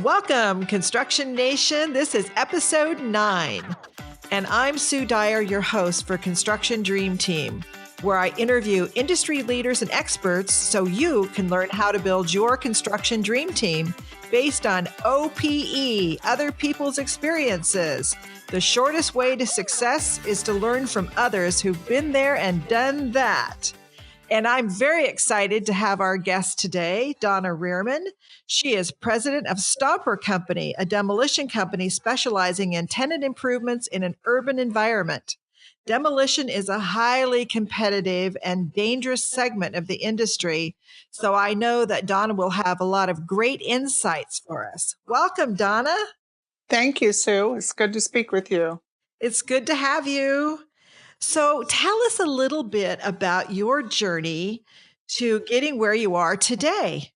Welcome, Construction Nation. This is episode 9. And I'm Sue Dyer, your host for Construction Dream Team, where I interview industry leaders and experts so you can learn how to build your construction dream team based on OPE, other people's experiences. The shortest way to success is to learn from others who've been there and done that. And I'm very excited to have our guest today, Donna Rehrmann. She is president of Stomper Company, a demolition company specializing in tenant improvements in an urban environment. Demolition is a highly competitive and dangerous segment of the industry, so I know that Donna will have a lot of great insights for us. Welcome, Donna. Thank you, Sue. It's good to speak with you. It's good to have you. So tell us a little bit about your journey to getting where you are today.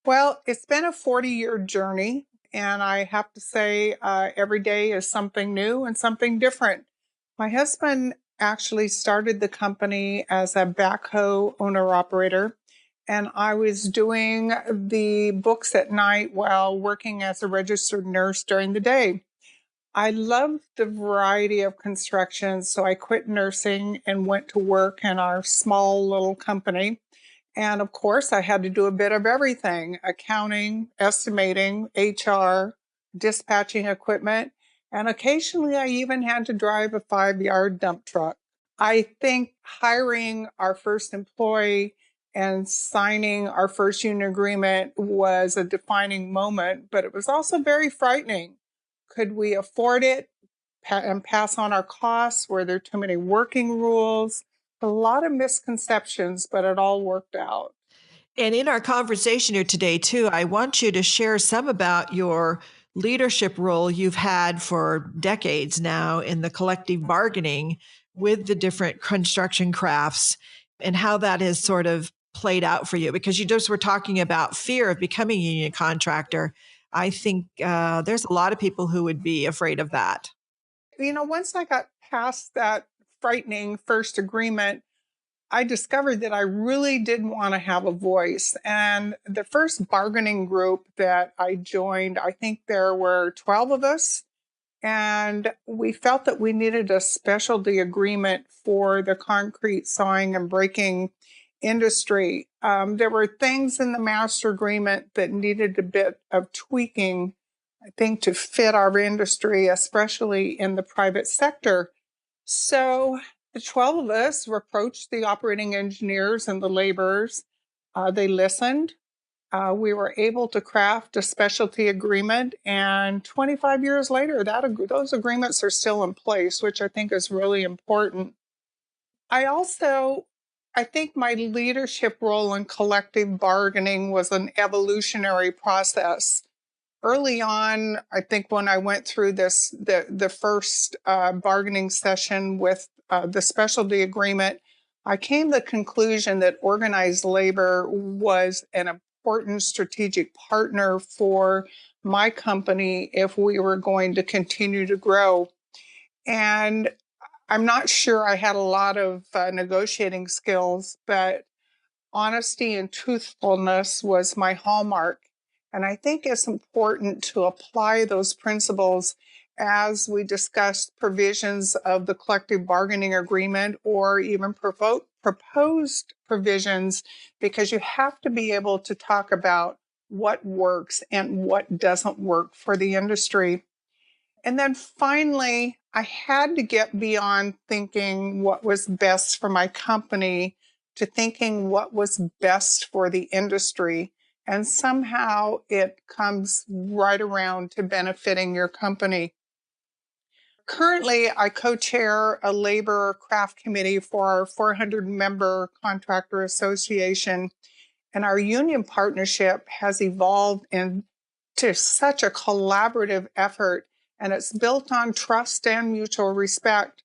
Well, it's been a 40-year journey, and I have to say every day is something new and something different. My husband actually started the company as a backhoe owner-operator, and I was doing the books at night while working as a registered nurse during the day. I loved the variety of construction, so I quit nursing and went to work in our small little company. And of course, I had to do a bit of everything: accounting, estimating, HR, dispatching equipment, and occasionally I even had to drive a 5-yard dump truck. I think hiring our first employee and signing our first union agreement was a defining moment, but it was also very frightening. Could we afford it and pass on our costs? Were there too many working rules? A lot of misconceptions, but it all worked out. And in our conversation here today, too, I want you to share some about your leadership role you've had for decades now in the collective bargaining with the different construction crafts and how that has sort of played out for you. Because you just were talking about fear of becoming a union contractor. I think there's a lot of people who would be afraid of that. Once I got past that frightening first agreement, I discovered that I really did want to have a voice. And the first bargaining group that I joined, I think there were 12 of us. And we felt that we needed a specialty agreement for the concrete sawing and breaking industry. There were things in the master agreement that needed a bit of tweaking, I think, to fit our industry, especially in the private sector. So the 12 of us approached the operating engineers and the laborers. They listened. We were able to craft a specialty agreement, and 25 years later, those agreements are still in place, which I think is really important. I think my leadership role in collective bargaining was an evolutionary process. Early on, I think when I went through the first bargaining session with the specialty agreement, I came to the conclusion that organized labor was an important strategic partner for my company if we were going to continue to grow. And I'm not sure I had a lot of negotiating skills, but honesty and truthfulness was my hallmark. And I think it's important to apply those principles as we discuss provisions of the collective bargaining agreement or even proposed provisions, because you have to be able to talk about what works and what doesn't work for the industry. And then finally, I had to get beyond thinking what was best for my company to thinking what was best for the industry. And somehow it comes right around to benefiting your company. Currently, I co-chair a labor craft committee for our 400-member contractor association. And our union partnership has evolved into such a collaborative effort, and it's built on trust and mutual respect.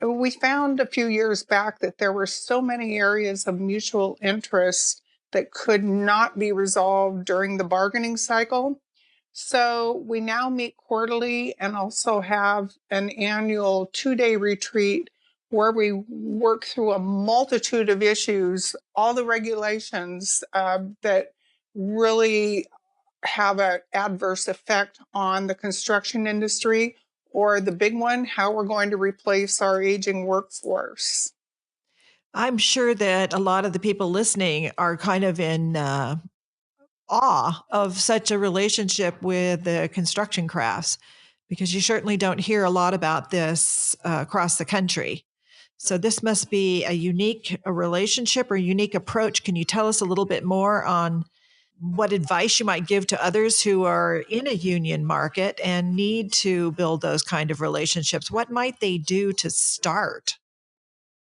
We found a few years back that there were so many areas of mutual interest that could not be resolved during the bargaining cycle. So we now meet quarterly and also have an annual 2-day retreat where we work through a multitude of issues, all the regulations that really have an adverse effect on the construction industry, or the big one, how we're going to replace our aging workforce. I'm sure that a lot of the people listening are kind of in awe of such a relationship with the construction crafts, because you certainly don't hear a lot about this across the country. So this must be a unique relationship or unique approach. Can you tell us a little bit more on what advice you might give to others who are in a union market and need to build those kind of relationships? What might they do to start?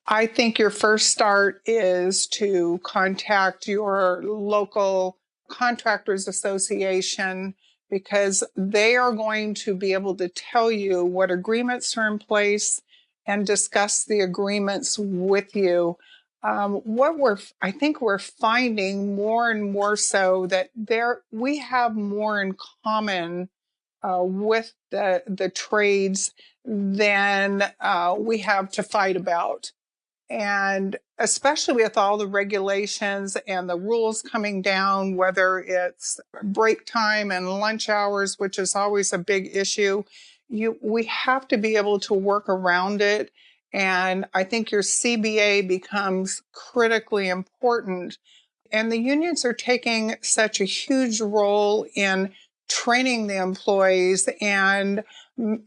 I think your first start is to contact your local contractors association, because they are going to be able to tell you what agreements are in place and discuss the agreements with you. I think we're finding more and more so that we have more in common with the trades than we have to fight about. And especially with all the regulations and the rules coming down, whether it's break time and lunch hours, which is always a big issue, we have to be able to work around it. And I think your CBA becomes critically important. And the unions are taking such a huge role in training the employees and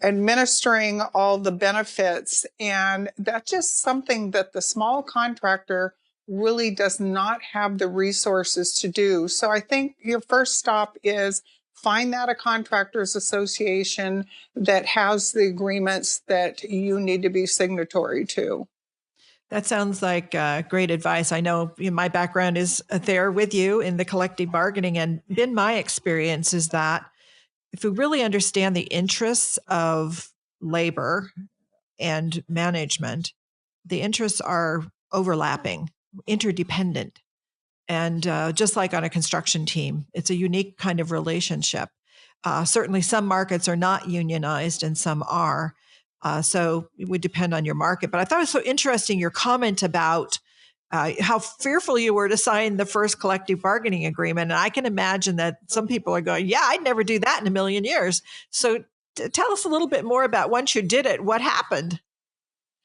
administering all the benefits. And that's just something that the small contractor really does not have the resources to do. So I think your first stop is find that a contractors association that has the agreements that you need to be signatory to. That sounds like great advice. I know my background is there with you in the collective bargaining, and been my experience is that if we really understand the interests of labor and management, the interests are overlapping, interdependent. And just like on a construction team, it's a unique kind of relationship. Certainly, some markets are not unionized and some are. So it would depend on your market. But I thought it was so interesting your comment about how fearful you were to sign the first collective bargaining agreement. And I can imagine that some people are going, yeah, I'd never do that in a million years. So tell us a little bit more about once you did it, what happened?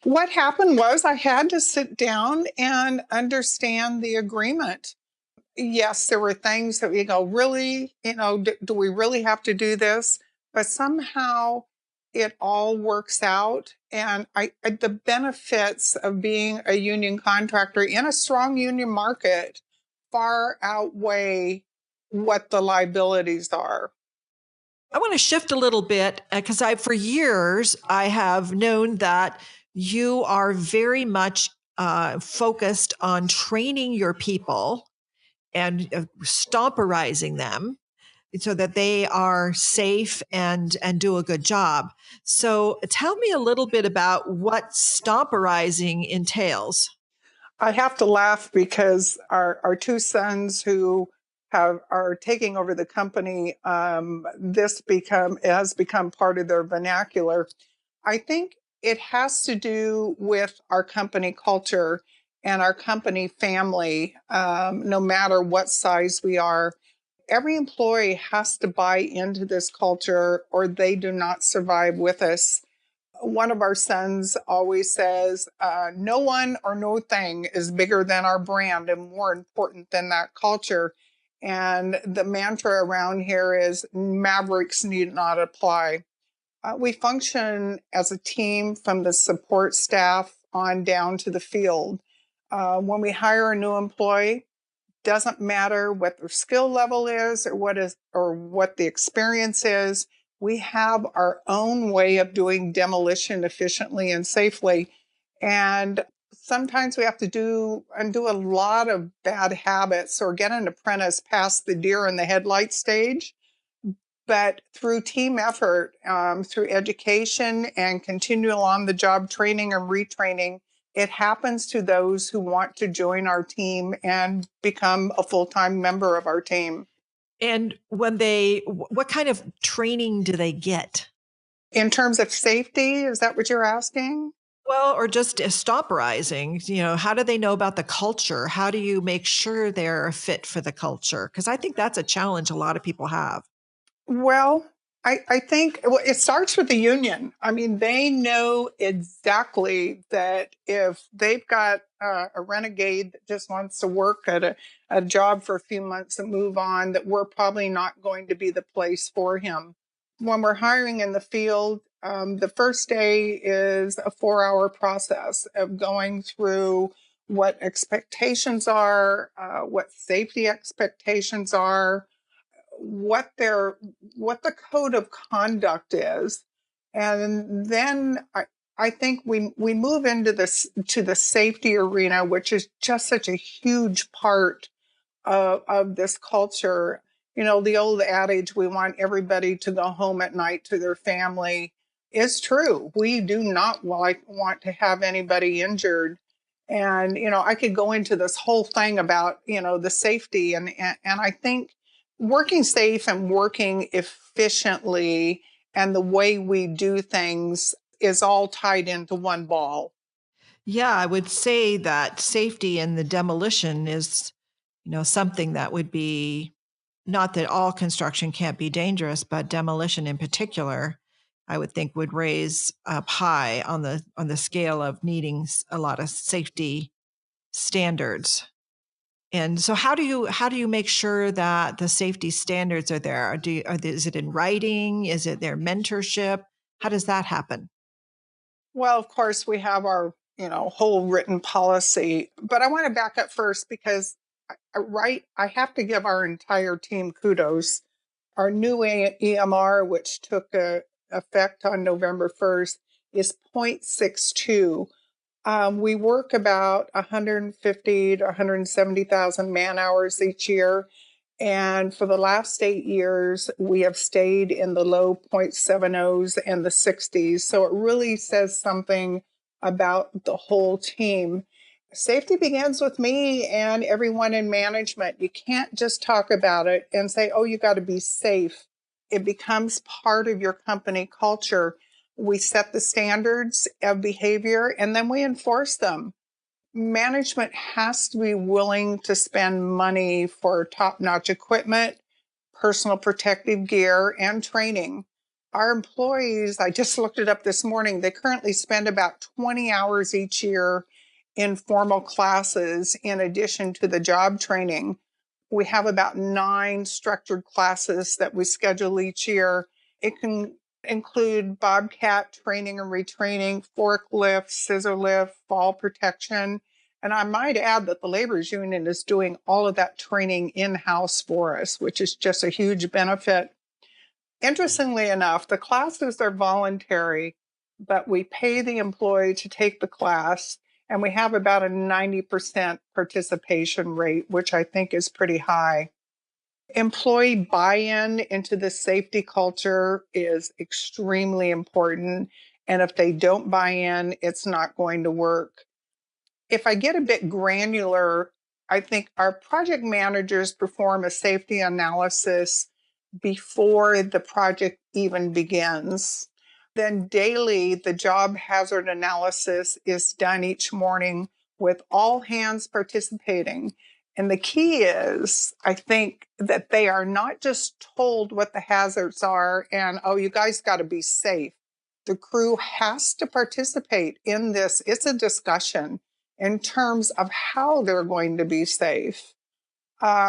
What happened was I had to sit down and understand the agreement. Yes, there were things that we go, really, do we really have to do this? But somehow it all works out. And the benefits of being a union contractor in a strong union market far outweigh what the liabilities are. I want to shift a little bit because for years, I have known that you are very much focused on training your people and stomperizing them so that they are safe and do a good job. So tell me a little bit about what stomperizing entails. I have to laugh because our two sons who are taking over the company, it has become part of their vernacular. I think it has to do with our company culture and our company family. No matter what size we are, every employee has to buy into this culture or they do not survive with us. One of our sons always says, no one or no thing is bigger than our brand and more important than that culture. And the mantra around here is Mavericks need not apply. We function as a team from the support staff on down to the field. When we hire a new employee, doesn't matter what their skill level is or what the experience is. We have our own way of doing demolition efficiently and safely. And sometimes we have to undo a lot of bad habits or get an apprentice past the deer in the headlight stage. But through team effort, through education and continual on the job training and retraining, it happens to those who want to join our team and become a full-time member of our team. And what kind of training do they get? In terms of safety, is that what you're asking? Well, or just stopperizing, how do they know about the culture? How do you make sure they're fit for the culture? Because I think that's a challenge a lot of people have. Well, I think it starts with the union. I mean, they know exactly that if they've got a renegade that just wants to work at a job for a few months and move on, that we're probably not going to be the place for him. When we're hiring in the field, the first day is a 4-hour process of going through what expectations are, what safety expectations are, what the code of conduct is, and then I think we move into this to the safety arena, which is just such a huge part of this culture. You know, the old adage, we want everybody to go home at night to their family, is true. We do not want to have anybody injured. And, you know, I could go into this whole thing about, you know, the safety. And I think working safe and working efficiently and the way we do things is all tied into one ball. Yeah, I would say that safety in the demolition is, something that would be, not that all construction can't be dangerous, but demolition in particular, I would think would raise up high on the scale of needing a lot of safety standards. And so how do you make sure that the safety standards are there? Is it in writing? Is it their mentorship? How does that happen? Well, of course, we have our, you know, whole written policy, but I want to back up first because, I have to give our entire team kudos. Our new EMR, which took effect on November 1st, is 0.62. We work about 150 to 170,000 man hours each year. And for the last 8 years, we have stayed in the low 0.70s and the 60s. So it really says something about the whole team. Safety begins with me and everyone in management. You can't just talk about it and say, oh, you got to be safe. It becomes part of your company culture. We set the standards of behavior and then we enforce them. Management has to be willing to spend money for top-notch equipment, personal protective gear, and training. Our employees, I just looked it up this morning, they currently spend about 20 hours each year in formal classes in addition to the job training. We have about 9 structured classes that we schedule each year. It can include bobcat training and retraining, forklift, scissor lift, fall protection. And I might add that the laborers union is doing all of that training in-house for us, which is just a huge benefit. Interestingly enough, the classes are voluntary, but we pay the employee to take the class, and we have about a 90% participation rate, which I think is pretty high. Employee buy-in into the safety culture is extremely important. And if they don't buy in, it's not going to work. If I get a bit granular, I think our project managers perform a safety analysis before the project even begins. Then daily, the job hazard analysis is done each morning with all hands participating. And the key is, I think, that they are not just told what the hazards are and, oh, you guys got to be safe. The crew has to participate in this. It's a discussion in terms of how they're going to be safe.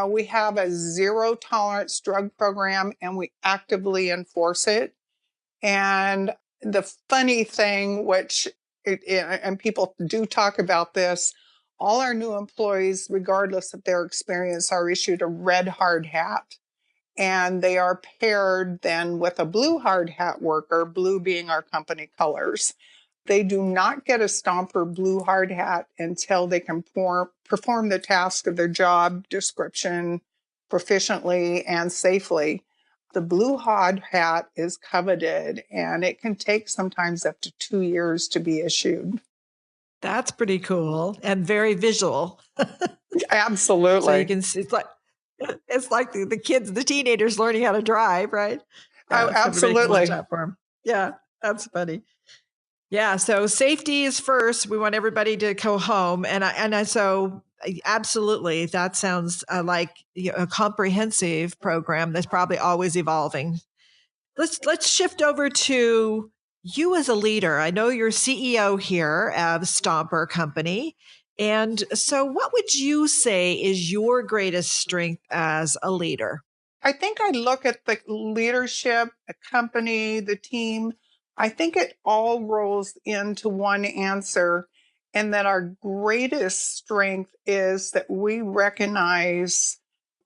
We have a zero tolerance drug program and we actively enforce it. And the funny thing, and people do talk about this, all our new employees, regardless of their experience, are issued a red hard hat. And they are paired then with a blue hard hat worker, blue being our company colors. They do not get a Stomper blue hard hat until they can perform the task of their job description proficiently and safely. The blue hard hat is coveted and it can take sometimes up to 2 years to be issued. That's pretty cool and very visual. So you Absolutely. can see it's like the kids, the teenagers learning how to drive, right? Oh, Yeah, so everybody can watch absolutely. out for them. Yeah, that's funny. Yeah, so safety is first. We want everybody to go home, and so Absolutely. That sounds like a comprehensive program that's probably always evolving. Let's shift over to you as a leader. I know you're CEO here of Stomper Company. And so what would you say is your greatest strength as a leader? I think I look at the leadership, the company, the team. I think it all rolls into one answer, and that our greatest strength is that we recognize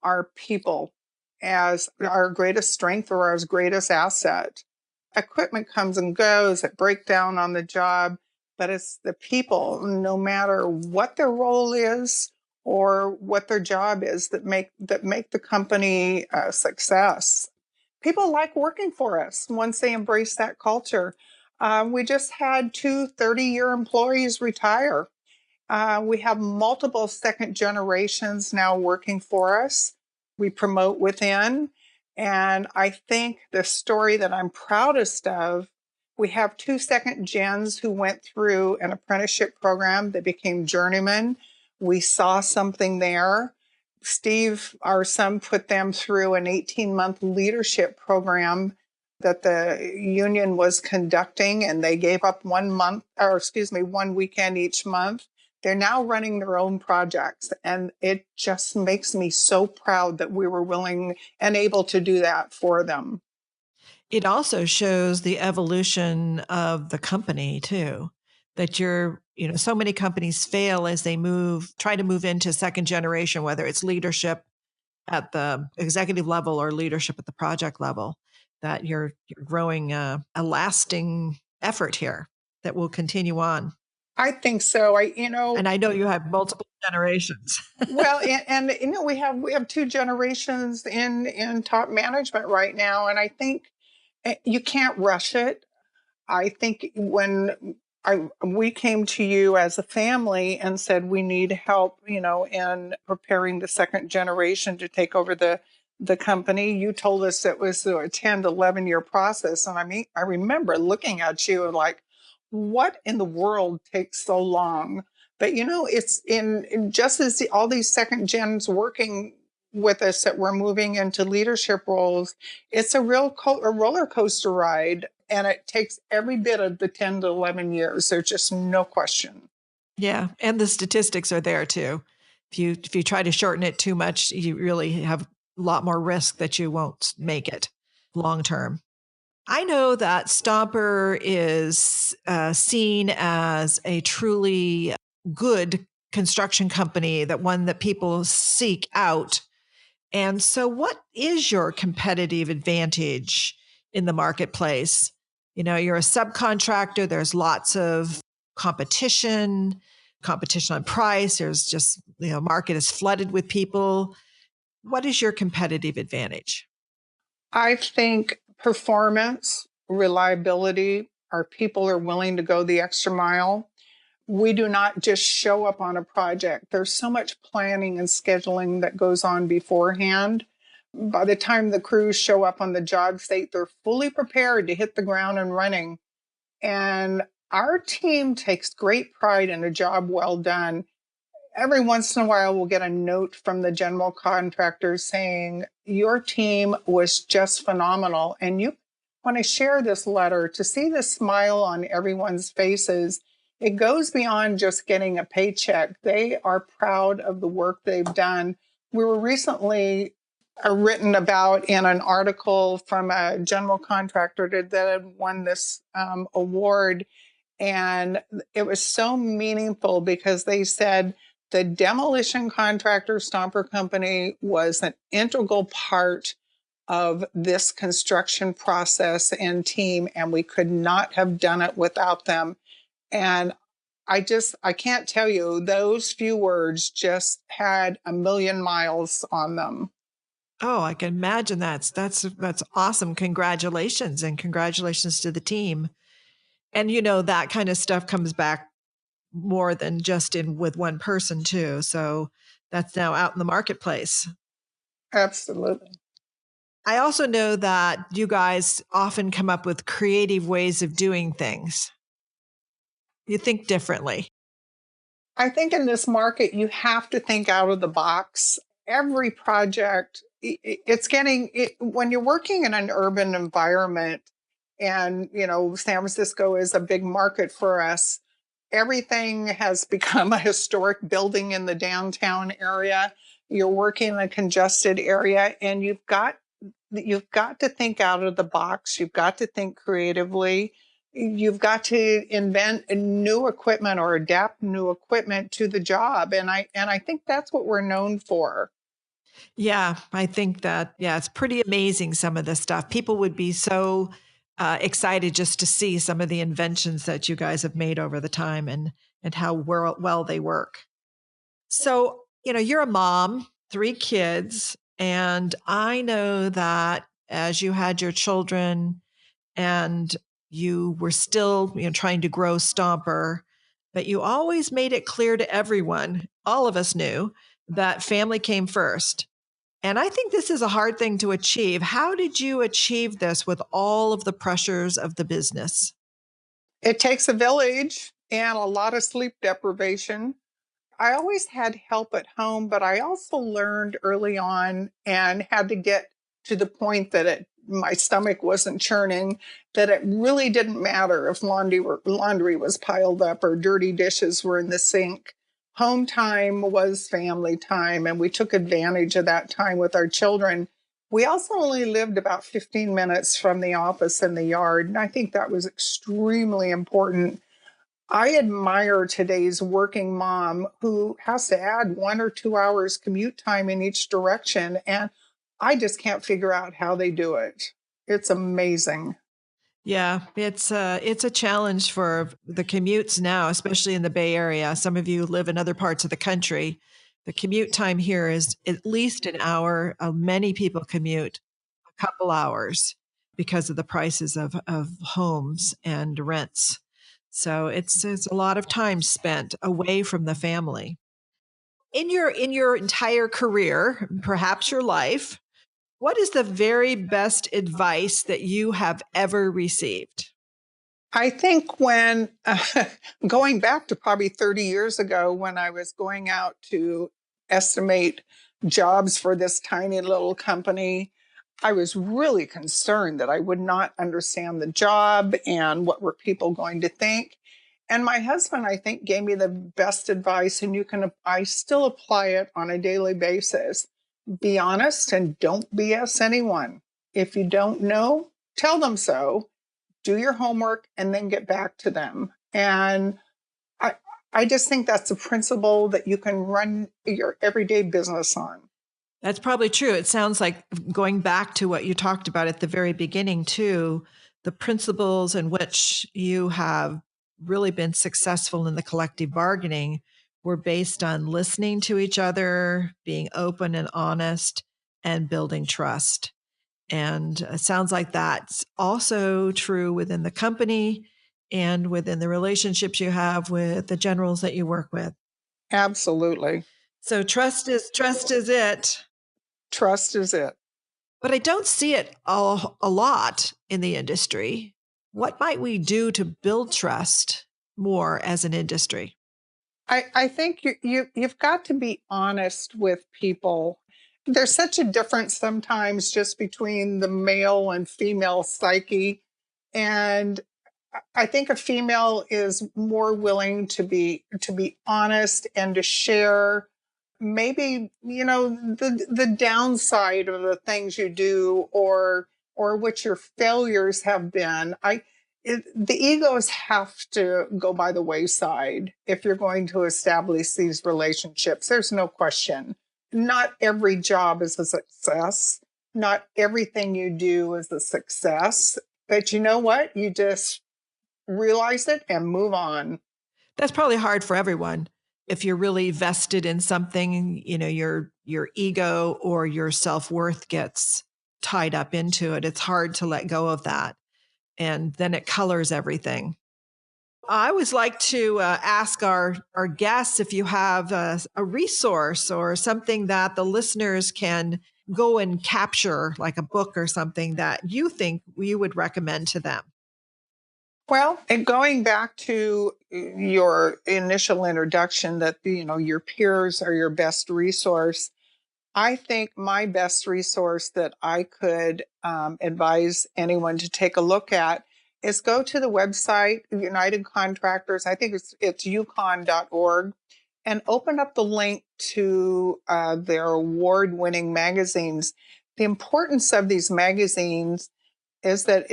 our people as our greatest strength or our greatest asset. Equipment comes and goes, it breaks down on the job, but it's the people, no matter what their role is or what their job is, that make the company a success. People like working for us once they embrace that culture. We just had two 30-year employees retire. We have multiple second generations now working for us. We promote within. And I think the story that I'm proudest of, we have two second gens who went through an apprenticeship program that became journeymen. We saw something there. Steve, our son, put them through an 18-month leadership program that the union was conducting, and they gave up 1 weekend each month. They're now running their own projects, and it just makes me so proud that we were willing and able to do that for them. It also shows the evolution of the company too, that so many companies fail as they try to move into second generation, whether it's leadership at the executive level or leadership at the project level, that you're growing a lasting effort here that will continue on. I think so. And I know you have multiple generations. Well, and we have two generations in top management right now, and I think you can't rush it. I think when we came to you as a family and said we need help, in preparing the second generation to take over the company, you told us it was a 10 to 11 year process. And I remember looking at you and like, what in the world takes so long? But it's in just as all these second gens working with us that we're moving into leadership roles, it's a a roller coaster ride, and it takes every bit of the 10 to 11 years. There's just no question. Yeah, and the statistics are there too. If you try to shorten it too much, you really have a lot more risk that you won't make it long term. I know that Stomper is seen as a truly good construction company, that one that people seek out. And so what is your competitive advantage in the marketplace? You're a subcontractor. There's lots of competition on price. There's just, market is flooded with people. What is your competitive advantage? I think performance, reliability, our people are willing to go the extra mile. We do not just show up on a project. There's so much planning and scheduling that goes on beforehand. By the time the crews show up on the job site, they're fully prepared to hit the ground and running. And our team takes great pride in a job well done. Every once in a while, we'll get a note from the general contractor saying, your team was just phenomenal. And when I share this letter, to see the smile on everyone's faces, it goes beyond just getting a paycheck. They are proud of the work they've done. We were recently written about in an article from a general contractor that had won this award. And it was so meaningful because they said the demolition contractor Stomper Company was an integral part of this construction process and team, and we could not have done it without them. And I can't tell you, those few words just had a million miles on them. Oh, I can imagine that's awesome. Congratulations, and congratulations to the team. And that kind of stuff comes back more than just with one person too. So that's now out in the marketplace. Absolutely. I also know that you guys often come up with creative ways of doing things. You think differently. I think in this market, you have to think out of the box. Every project, it's getting, when you're working in an urban environment, and, San Francisco is a big market for us, everything has become a historic building in the downtown area. You're working in a congested area, and you've got to think out of the box. You've got to think creatively. You've got to invent new equipment or adapt new equipment to the job. And I think that's what we're known for. Yeah, I think that, yeah, it's pretty amazing, some of the stuff. People would be so excited just to see some of the inventions that you guys have made over the time, and how well they work. So, you're a mom, 3 kids, and I know that as you had your children and you were still, trying to grow Stomper, but you always made it clear to everyone, all of us knew, that family came first. And I think this is a hard thing to achieve. How did you achieve this with all of the pressures of the business? It takes a village and a lot of sleep deprivation. I always had help at home, but I also learned early on and had to get to the point that my stomach wasn't churning, that it really didn't matter if laundry was piled up or dirty dishes were in the sink. Home time was family time, and we took advantage of that time with our children. We also only lived about 15 minutes from the office and the yard, and I think that was extremely important. I admire today's working mom who has to add 1 or 2 hours commute time in each direction. And I just can't figure out how they do it. It's amazing. Yeah, it's a challenge for the commutes now, especially in the Bay Area. Some of you live in other parts of the country. The commute time here is at least an hour. Many people commute a couple hours because of the prices of homes and rents. So it's a lot of time spent away from the family. In your entire career, perhaps your life, what is the very best advice that you have ever received? I think when going back to probably 30 years ago, when I was going out to estimate jobs for this tiny little company, I was really concerned that I would not understand the job and what were people going to think. And my husband, I think, gave me the best advice, and I still apply it on a daily basis. Be honest and don't BS anyone. If you don't know, tell them so, do your homework, and then get back to them. And I, I just think that's a principle that you can run your everyday business on. That's probably true. It sounds like, going back to what you talked about at the very beginning, too, the principles in which you have really been successful in the collective bargaining were based on listening to each other, being open and honest, and building trust. And it sounds like that's also true within the company and within the relationships you have with the generals that you work with. Absolutely. So trust is it. Trust is it. But I don't see it a lot in the industry. What might we do to build trust more as an industry? I think you've got to be honest with people. There's such a difference sometimes just between the male and female psyche. And I think a female is more willing to be honest and to share maybe the downside of the things you do, or what your failures have been. The egos have to go by the wayside if you're going to establish these relationships. There's no question. Not every job is a success. Not everything you do is a success. But you know what? You just realize it and move on. That's probably hard for everyone. If you're really vested in something, your ego or your self-worth gets tied up into it. It's hard to let go of that. And then it colors everything. I always like to ask our guests if you have a resource or something that the listeners can go and capture, like a book or something that you think you would recommend to them. Well, and going back to your initial introduction that, your peers are your best resource, I think my best resource that I could advise anyone to take a look at is go to the website, United Contractors, I think it's ucon.org, and open up the link to their award-winning magazines. The importance of these magazines is that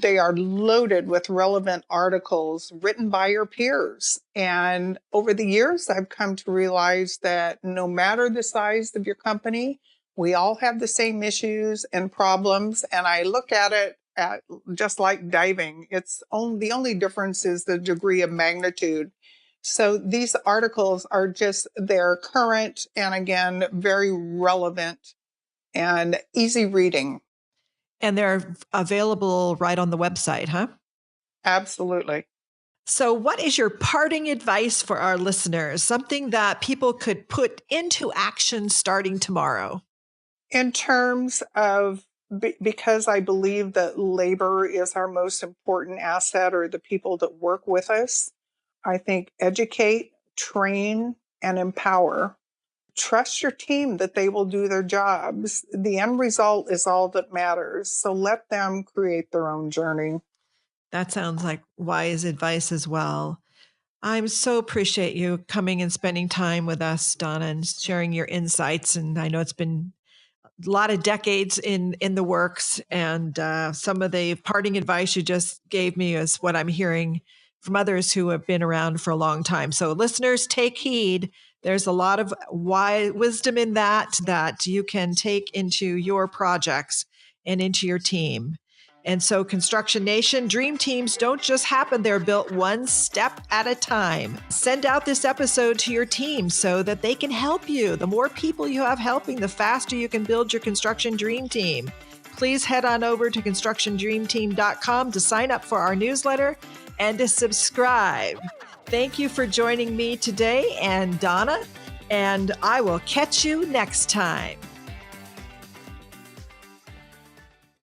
they are loaded with relevant articles written by your peers. And over the years, I've come to realize that no matter the size of your company, we all have the same issues and problems. And I look at it at just like diving. The only difference is the degree of magnitude. So these articles they're current and again, very relevant and easy reading. And they're available right on the website, huh? Absolutely. So what is your parting advice for our listeners? Something that people could put into action starting tomorrow? In terms of, because I believe that labor is our most important asset, or the people that work with us, I think educate, train, and empower. Trust your team that they will do their jobs. The end result is all that matters. So let them create their own journey. That sounds like wise advice as well. I'm so appreciate you coming and spending time with us, Donna, and sharing your insights. And I know it's been a lot of decades in the works, and some of the parting advice you just gave me is what I'm hearing from others who have been around for a long time. So listeners, take heed. There's a lot of wisdom in that you can take into your projects and into your team. And so Construction Nation, dream teams don't just happen. They're built one step at a time. Send out this episode to your team so that they can help you. The more people you have helping, the faster you can build your construction dream team. Please head on over to constructiondreamteam.com to sign up for our newsletter and to subscribe. Thank you for joining me today and Donna, and I will catch you next time.